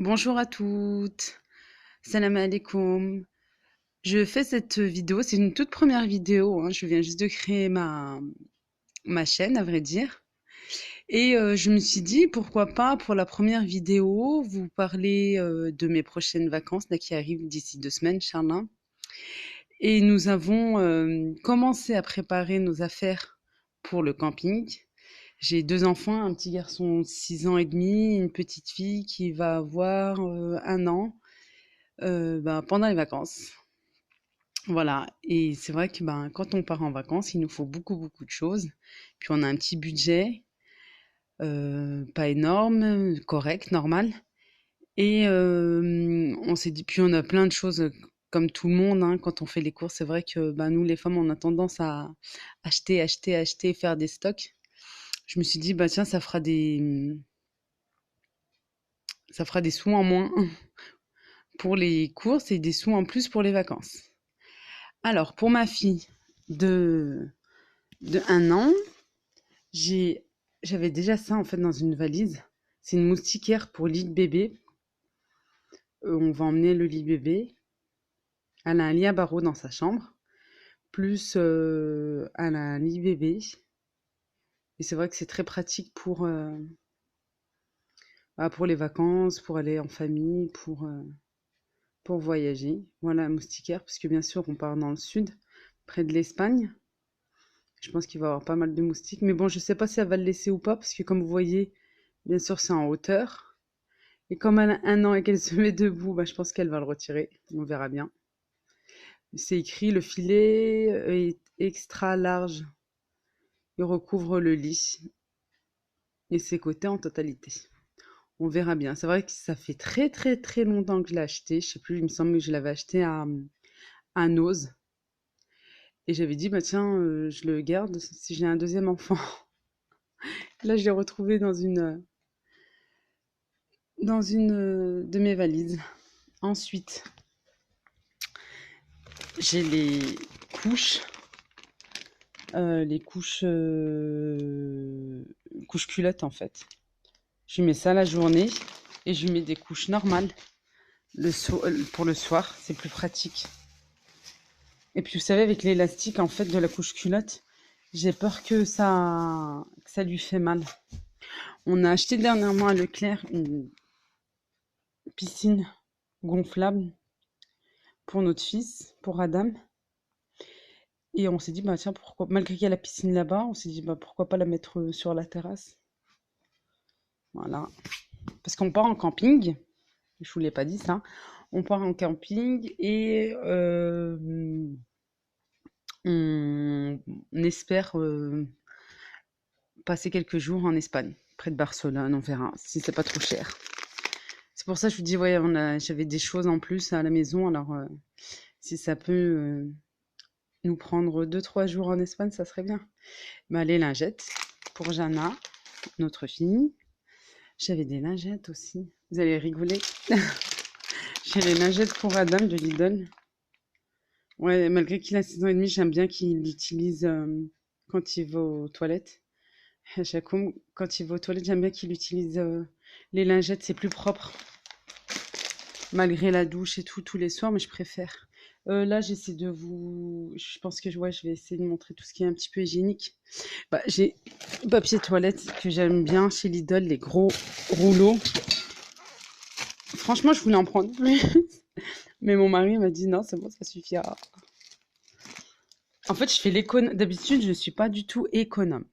Bonjour à toutes, salam alaikum. Je fais cette vidéo, c'est une toute première vidéo, hein. Je viens juste de créer ma chaîne, à vrai dire. Et je me suis dit, pourquoi pas, pour la première vidéo, vous parler de mes prochaines vacances, là, qui arrivent d'ici 2 semaines, Inch'Allah. Et nous avons commencé à préparer nos affaires pour le camping. J'ai deux enfants, un petit garçon de 6 ans et demi, une petite fille qui va avoir 1 an. Pendant les vacances. Voilà, et c'est vrai que, quand on part en vacances, il nous faut beaucoup, beaucoup de choses. Puis on a un petit budget, pas énorme, correct, normal. Et on s'est dit puis on a plein de choses, comme tout le monde, hein, quand on fait les courses. C'est vrai que, nous les femmes, on a tendance à acheter, acheter, acheter, faire des stocks. Je me suis dit: «Bah, tiens, ça fera des sous en moins pour les courses et des sous en plus pour les vacances». Alors pour ma fille de 1 an, j'ai j'avais déjà ça en fait dans une valise. C'est une moustiquaire pour lit de bébé. On va emmener le lit bébé. Elle a un lit à barreaux dans sa chambre, plus elle a un lit bébé. Et c'est vrai que c'est très pratique pour les vacances, pour aller en famille, pour voyager. Voilà la moustiquaire, parce que bien sûr on part dans le sud, près de l'Espagne. Je pense qu'il va y avoir pas mal de moustiques. Mais bon, je sais pas si elle va le laisser ou pas, parce que comme vous voyez, bien sûr, c'est en hauteur. Et comme elle a 1 an et qu'elle se met debout, je pense qu'elle va le retirer. On verra bien. C'est écrit, le filet est extra large. Il recouvre le lit et ses côtés en totalité. On verra bien. C'est vrai que ça fait très très très longtemps que je l'ai acheté. Je sais plus, il me semble que je l'avais acheté à Nose. Et j'avais dit, bah tiens, je le garde si j'ai un deuxième enfant. Là, je l'ai retrouvé dans une de mes valises. Ensuite, j'ai couches, les couches culottes en fait. Je lui mets ça la journée et je lui mets des couches normales pour le soir, c'est plus pratique. Et puis vous savez, avec l'élastique en fait de la couche culotte, j'ai peur que ça lui fait mal. On a acheté dernièrement à Leclerc une piscine gonflable pour notre fils, pour Adam. Et on s'est dit, bah tiens, pourquoi, malgré qu'il y a la piscine là-bas, on s'est dit, bah pourquoi pas la mettre sur la terrasse. Voilà. Parce qu'on part en camping, je vous l'ai pas dit ça, on part en camping et on espère passer quelques jours en Espagne, près de Barcelone, on verra, si c'est pas trop cher. C'est pour ça que je vous dis, ouais, j'avais des choses en plus à la maison, alors si ça peut nous prendre 2 3 jours en Espagne, ça serait bien. Les lingettes pour Jana, notre fille. J'avais des lingettes aussi. Vous allez rigoler. J'ai les lingettes pour Adam de Lidl. Ouais, malgré qu'il a 6 ans et demi, j'aime bien qu'il l'utilise quand il va aux toilettes. À chaque fois, quand il va aux toilettes, j'aime bien qu'il utilise les lingettes, c'est plus propre. Malgré la douche et tout, tous les soirs, mais je préfère. Là, j'essaie de vous... Je pense que ouais, je vais essayer de montrer tout ce qui est un petit peu hygiénique. J'ai papier toilette que j'aime bien chez Lidl, les gros rouleaux. Franchement, je voulais en prendre plus. Mais mon mari m'a dit non, c'est bon, ça suffira. En fait, je fais l'économe. D'habitude, je ne suis pas du tout économe.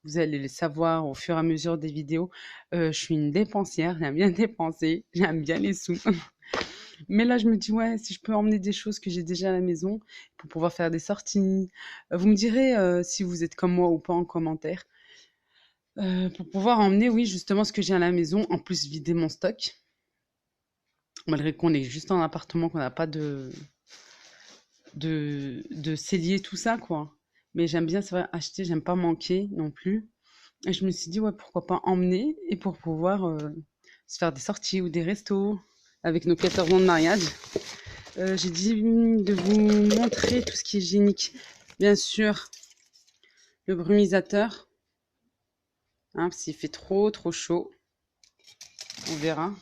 Vous allez le savoir au fur et à mesure des vidéos. Je suis une dépensière, j'aime bien dépenser, j'aime bien les sous. Mais là, je me dis, ouais, si je peux emmener des choses que j'ai déjà à la maison pour pouvoir faire des sorties. Vous me direz si vous êtes comme moi ou pas en commentaire. Pour pouvoir emmener, oui, justement, ce que j'ai à la maison, en plus vider mon stock. Malgré qu'on est juste en appartement, qu'on n'a pas de cellier, tout ça, quoi. Mais j'aime bien, c'est vrai, acheter, j'aime pas manquer non plus. Et je me suis dit, ouais, pourquoi pas emmener et pour pouvoir se faire des sorties ou des restos avec nos 14 ans de mariage. J'ai dit de vous montrer tout ce qui est hygiénique. Bien sûr, le brumisateur, hein, s'il fait trop, trop chaud, on verra.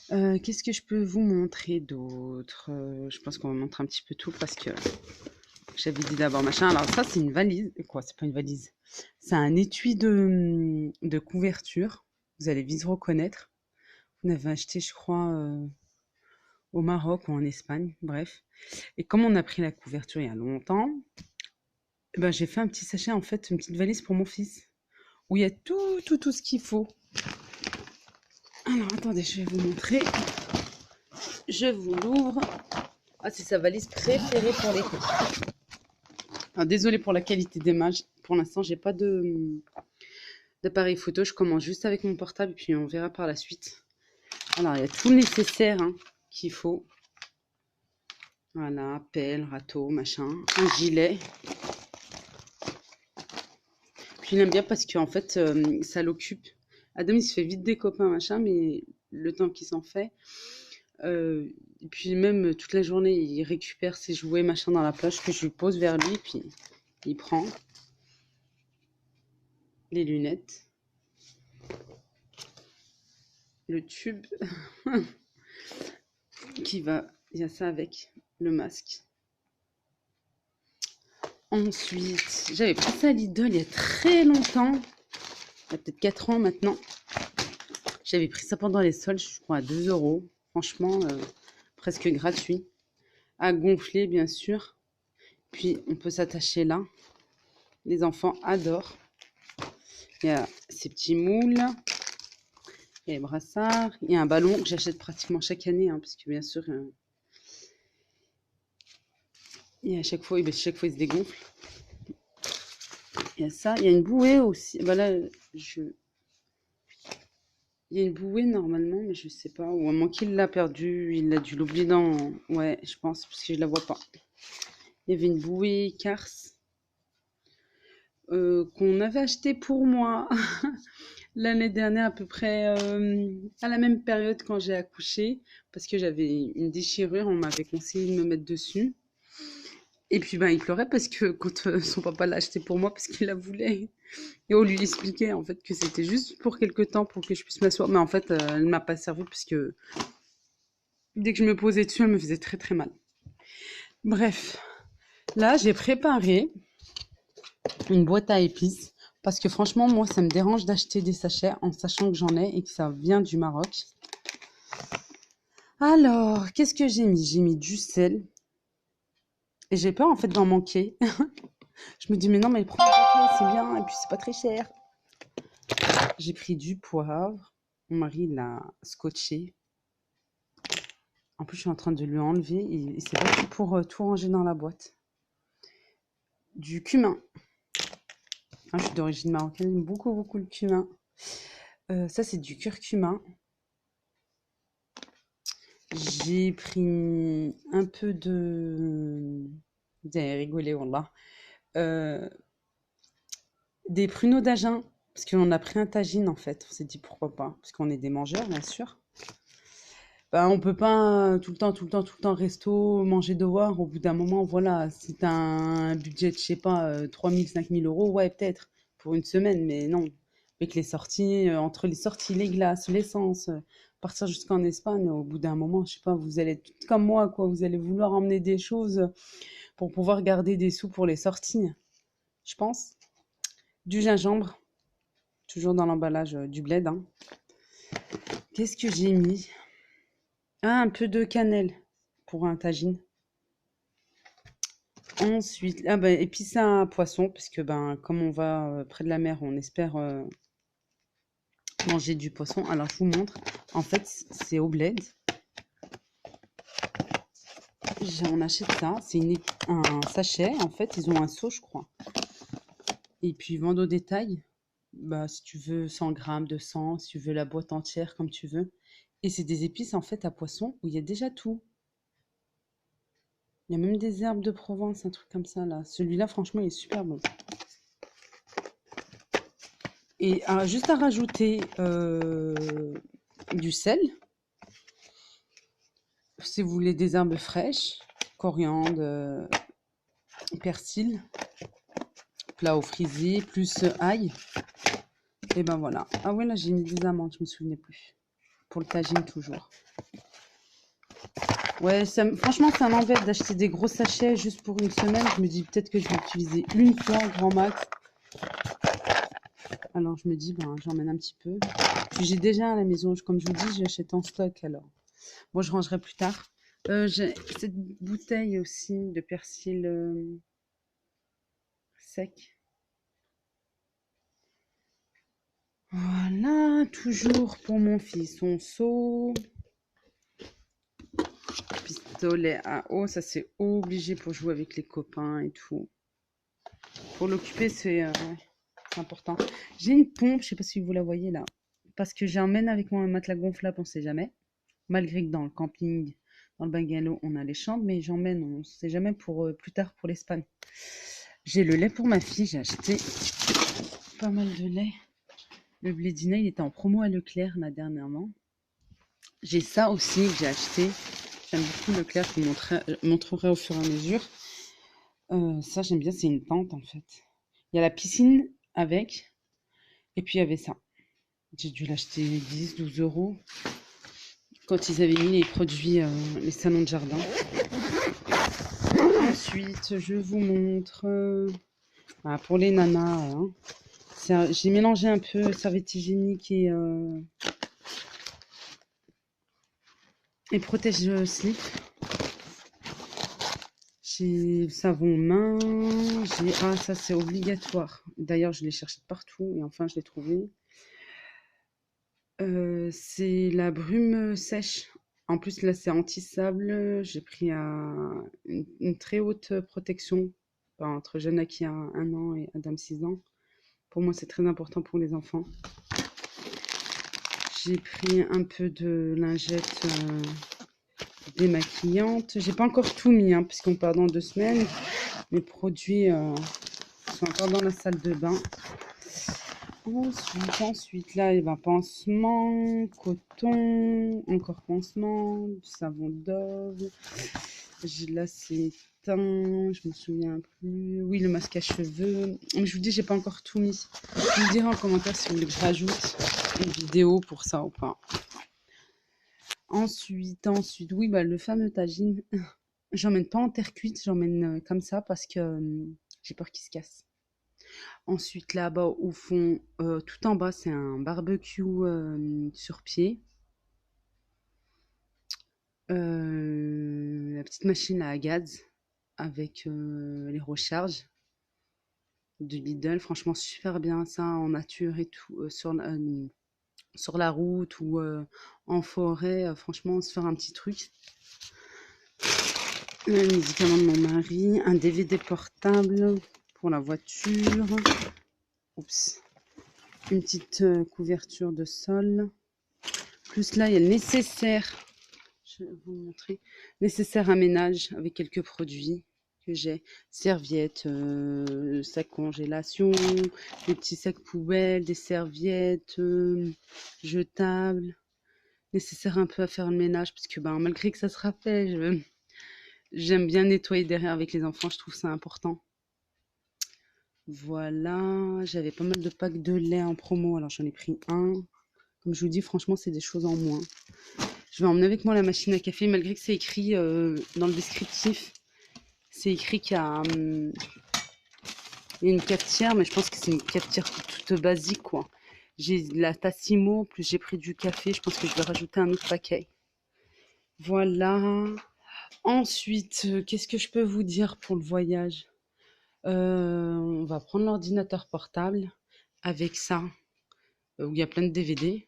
Qu'est-ce que je peux vous montrer d'autre? Je pense qu'on va montrer un petit peu tout parce que j'avais dit d'abord machin. Alors ça, c'est une valise. Quoi? C'est pas une valise. C'est un étui de couverture. Vous allez vite reconnaître. On avait acheté, je crois, au Maroc ou en Espagne. Bref. Et comme on a pris la couverture il y a longtemps, eh ben, j'ai fait un petit sachet, en fait, une petite valise pour mon fils. Où il y a tout ce qu'il faut. Alors, attendez, je vais vous montrer. Je vous l'ouvre. Ah, c'est sa valise préférée pour l'été. Ah, désolée pour la qualité d'image. Pour l'instant, j'ai pas d'appareil photo. Je commence juste avec mon portable et puis on verra par la suite. Alors, il y a tout le nécessaire hein, qu'il faut. Voilà, pelle, râteau, machin. Un gilet. Puis il aime bien parce qu'en fait, ça l'occupe. Adam, il se fait vite des copains, machin, mais le temps qu'il s'en fait. Et puis même toute la journée, il récupère ses jouets, machin, dans la plage que je lui pose vers lui, puis il prend les lunettes, le tube qui va, il y a ça avec le masque. Ensuite, j'avais pris ça à Lidl il y a très longtemps, il y a peut-être 4 ans maintenant. J'avais pris ça pendant les soldes, je crois à 2 euros. Franchement, presque gratuit. À gonfler, bien sûr. Puis, on peut s'attacher là. Les enfants adorent. Il y a ces petits moules. Il y a les brassards. Il y a un ballon que j'achète pratiquement chaque année, hein, parce que bien sûr, et à chaque fois, il se dégonfle. Il y a ça. Il y a une bouée aussi. Voilà, il y a une bouée normalement, mais je sais pas. Ou à moins qu'il l'a perdu, il a dû l'oublier dans. Ouais, je pense, parce que je la vois pas. Il y avait une bouée Cars qu'on avait acheté pour moi l'année dernière à peu près à la même période quand j'ai accouché parce que j'avais une déchirure, on m'avait conseillé de me mettre dessus. Et puis ben il pleurait parce que quand son papa l'a acheté pour moi parce qu'il la voulait. Et on lui expliquait en fait que c'était juste pour quelque temps pour que je puisse m'asseoir. Mais en fait elle m'a pas servi parce que dès que je me posais dessus elle me faisait très très mal. Bref, là j'ai préparé une boîte à épices. Parce que franchement, moi, ça me dérange d'acheter des sachets en sachant que j'en ai et que ça vient du Maroc. Alors, qu'est-ce que j'ai mis? J'ai mis du sel. Et j'ai peur en fait d'en manquer. Je me dis, mais non, mais prends un paquet, c'est bien. Et puis, c'est pas très cher. J'ai pris du poivre. Mon mari l'a scotché. En plus, je suis en train de lui enlever. Il s'est battu pour tout ranger dans la boîte. Du cumin. Hein, je suis d'origine marocaine. J'aime beaucoup le cumin. Ça, c'est du curcuma. J'ai pris un peu de... Vous allez rigoler, wallah. Euh, des pruneaux d'Agen. Parce qu'on a pris un tagine, en fait. On s'est dit pourquoi pas. Parce qu'on est des mangeurs, bien sûr. Bah, on peut pas tout le temps resto, manger dehors. Au bout d'un moment, voilà. Si t'as un budget de, je sais pas, 3 000, 5 000 euros, ouais, peut-être. Pour une semaine, mais non. Avec les sorties, entre les sorties, les glaces, l'essence, partir jusqu'en Espagne, au bout d'un moment, je sais pas, vous allez être toutes comme moi, quoi. Vous allez vouloir emmener des choses pour pouvoir garder des sous pour les sorties, je pense. Du gingembre, toujours dans l'emballage du bled, hein. Qu'est-ce que j'ai mis? Ah, un peu de cannelle pour un tagine. Ensuite, ah ben, épices à poisson, parce que ben, comme on va près de la mer, on espère manger du poisson. Alors, je vous montre. En fait, c'est au bled. On achète ça. C'est un sachet. En fait, ils ont un seau, je crois. Et puis, ils vendent au détail. Bah, si tu veux 100 grammes, 200, si tu veux la boîte entière, comme tu veux. Et c'est des épices, en fait, à poisson où il y a déjà tout. Il y a même des herbes de Provence, un truc comme ça, là. Celui-là, franchement, il est super bon. Et juste à rajouter du sel, si vous voulez des herbes fraîches, coriandre, persil, plat au frisé, plus ail. Et ben voilà. Ah ouais, là j'ai mis des amandes, je me souvenais plus. pour le tagine toujours. Ouais, franchement, ça m'embête d'acheter des gros sachets juste pour une semaine. Je me dis peut-être que je vais l'utiliser une fois, grand max. Alors, je me dis, ben, j'emmène un petit peu. Puis j'ai déjà à la maison, comme je vous dis, j'achète en stock. Alors, moi, je rangerai plus tard. J'ai cette bouteille aussi de persil sec. Voilà, toujours pour mon fils, son seau. Pistolet à eau, ça c'est obligé pour jouer avec les copains et tout. Pour l'occuper, c'est important. J'ai une pompe, je sais pas si vous la voyez là, parce que j'emmène avec moi un matelas gonflable, on sait jamais. Malgré que dans le camping, dans le bungalow, on a les chambres, mais j'emmène, on sait jamais pour plus tard pour l'Espagne. J'ai le lait pour ma fille, j'ai acheté pas mal de lait. Le Blédina, il était en promo à Leclerc là dernièrement. J'ai ça aussi que j'ai acheté. J'aime beaucoup Leclerc, je vous montrerai au fur et à mesure. Ça, j'aime bien, c'est une tente en fait. Il y a la piscine avec, et puis il y avait ça. J'ai dû l'acheter 10, 12 euros quand ils avaient mis les produits, les salons de jardin. Ensuite, je vous montre voilà, pour les nanas. Hein, j'ai mélangé un peu serviette hygiénique et protège-slip. J'ai savon main, ah ça c'est obligatoire. D'ailleurs, je l'ai cherché partout et enfin je l'ai trouvé. C'est la brume sèche. En plus, là, c'est anti-sable. J'ai pris une très haute protection entre Jeanne qui a 1 an et Adam 6 ans. Pour moi, c'est très important pour les enfants. J'ai pris un peu de lingette démaquillante. J'ai pas encore tout mis, hein, puisqu'on part dans 2 semaines. Les produits sont encore dans la salle de bain. Ensuite, là, il va pansement, coton, encore pansement, du savon Dove. Là, c'est teint, je me souviens plus. Oui, le masque à cheveux. Mais je vous dis, j'ai pas encore tout mis. Vous me direz en commentaire si vous voulez que je rajoute une vidéo pour ça ou pas. Ensuite, oui, bah, le fameux tagine. J'emmène pas en terre cuite, j'emmène comme ça parce que j'ai peur qu'il se casse. Ensuite, là-bas, au fond, tout en bas, c'est un barbecue sur pied. La petite machine à gaz avec les recharges de Lidl. Franchement, super bien ça en nature et tout, sur la route ou en forêt. Franchement, se faire un petit truc. Le médicament de mon mari, un DVD portable pour la voiture. Oups. Une petite couverture de sol. Plus là, il y a le nécessaire. Je vais vous montrer. Nécessaire à ménage avec quelques produits que j'ai. Serviettes, sacs congélation, des petits sacs poubelles, des serviettes jetables. Nécessaire un peu à faire le ménage parce que ben, malgré que ça sera fait, j'aime bien nettoyer derrière avec les enfants. Je trouve ça important. Voilà, j'avais pas mal de packs de lait en promo, alors j'en ai pris un. Comme je vous dis, franchement, c'est des choses en moins. Je vais emmener avec moi la machine à café, malgré que c'est écrit dans le descriptif. C'est écrit qu'il y a une cafetière, mais je pense que c'est une cafetière toute basique, quoi. J'ai la Tassimo, plus j'ai pris du café. Je pense que je vais rajouter un autre paquet. Voilà. Ensuite, qu'est-ce que je peux vous dire pour le voyage? On va prendre l'ordinateur portable avec ça, où il y a plein de DVD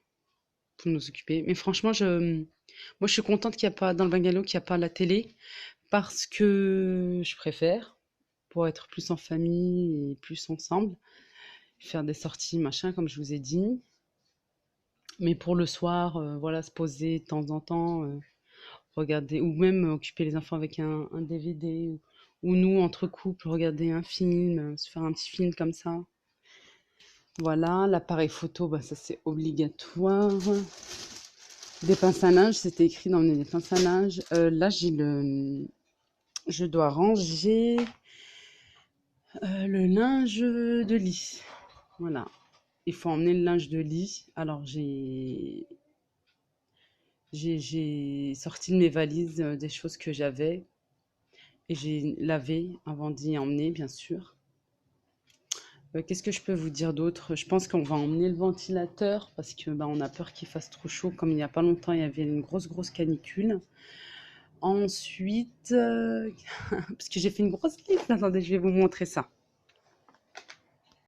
pour nous occuper. Mais franchement, moi, je suis contente qu'il n'y a pas, dans le bungalow, qu'il n'y a pas la télé, parce que je préfère, pour être plus en famille et plus ensemble, faire des sorties, machin, comme je vous ai dit. Mais pour le soir, voilà, se poser de temps en temps, regarder, ou même occuper les enfants avec un DVD, ou nous, entre couples, regarder un film, se faire un petit film comme ça. Voilà, l'appareil photo, bah, ça c'est obligatoire. Des pinces à linge, c'était écrit d'emmener des pinces à linge. Là, je dois ranger le linge de lit. Voilà, il faut emmener le linge de lit. Alors J'ai sorti de mes valises des choses que j'avais et j'ai lavé avant d'y emmener, bien sûr. Qu'est-ce que je peux vous dire d'autre? Je pense qu'on va emmener le ventilateur parce que bah, on a peur qu'il fasse trop chaud. Comme il n'y a pas longtemps, il y avait une grosse canicule. Ensuite, parce que j'ai fait une grosse liste. Attendez, je vais vous montrer ça.